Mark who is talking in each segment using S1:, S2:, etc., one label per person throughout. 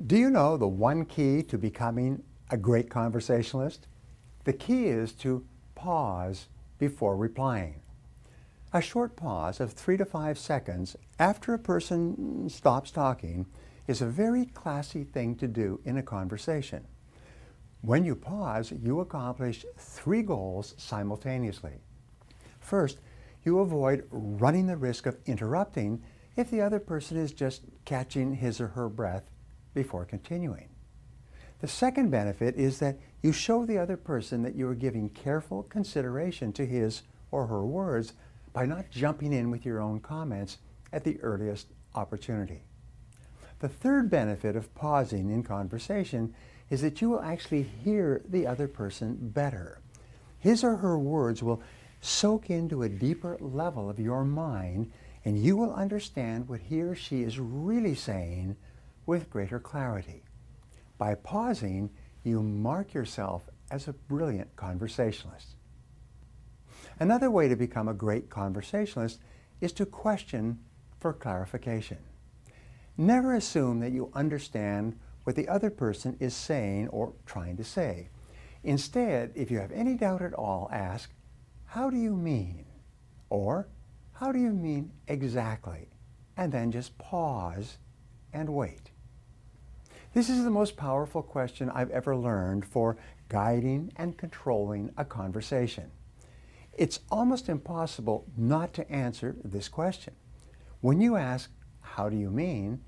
S1: Do you know the one key to becoming a great conversationalist? The key is to pause before replying. A short pause of 3 to 5 seconds after a person stops talking is a very classy thing to do in a conversation. When you pause, you accomplish 3 goals simultaneously. First, you avoid running the risk of interrupting if the other person is just catching his or her breath before continuing. The second benefit is that you show the other person that you are giving careful consideration to his or her words by not jumping in with your own comments at the earliest opportunity. The third benefit of pausing in conversation is that you will actually hear the other person better. His or her words will soak into a deeper level of your mind, and you will understand what he or she is really saying with greater clarity. By pausing, you mark yourself as a brilliant conversationalist. Another way to become a great conversationalist is to question for clarification. Never assume that you understand what the other person is saying or trying to say. Instead, if you have any doubt at all, ask, "How do you mean?" Or, "How do you mean exactly?" And then just pause and wait. This is the most powerful question I've ever learned for guiding and controlling a conversation. It's almost impossible not to answer this question. When you ask, "How do you mean?"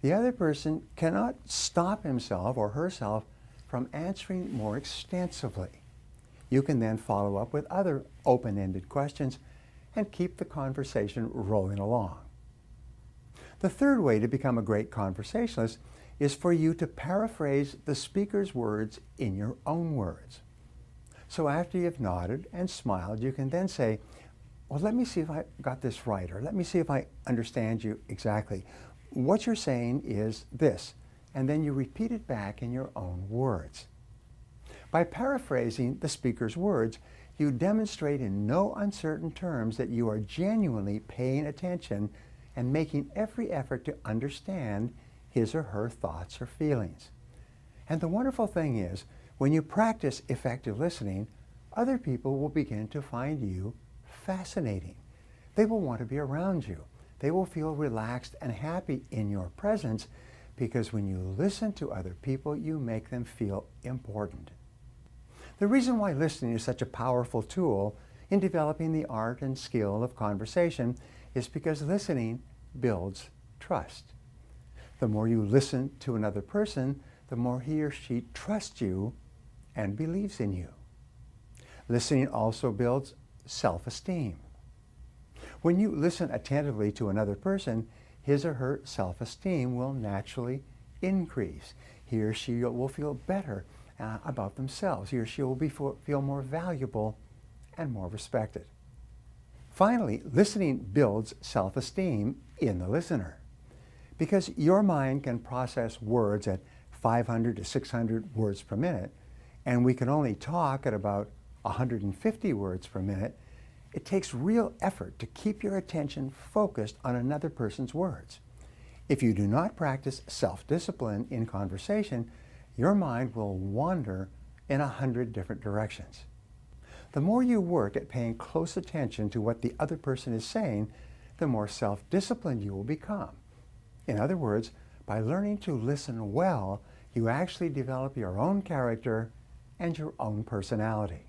S1: the other person cannot stop himself or herself from answering more extensively. You can then follow up with other open-ended questions and keep the conversation rolling along. The third way to become a great conversationalist is for you to paraphrase the speaker's words in your own words. So after you've nodded and smiled, you can then say, "Well, let me see if I got this right," or "Let me see if I understand you exactly. What you're saying is this," and then you repeat it back in your own words. By paraphrasing the speaker's words, you demonstrate in no uncertain terms that you are genuinely paying attention and making every effort to understand his or her thoughts or feelings. And the wonderful thing is, when you practice effective listening, other people will begin to find you fascinating. They will want to be around you. They will feel relaxed and happy in your presence because when you listen to other people, you make them feel important. The reason why listening is such a powerful tool in developing the art and skill of conversation is because listening builds trust. The more you listen to another person, the more he or she trusts you and believes in you. Listening also builds self-esteem. When you listen attentively to another person, his or her self-esteem will naturally increase. He or she will feel better about themselves. He or she will feel more valuable and more respected. Finally, listening builds self-esteem in the listener. Because your mind can process words at 500 to 600 words per minute, and we can only talk at about 150 words per minute, it takes real effort to keep your attention focused on another person's words. If you do not practice self-discipline in conversation, your mind will wander in 100 different directions. The more you work at paying close attention to what the other person is saying, the more self-disciplined you will become. In other words, by learning to listen well, you actually develop your own character and your own personality.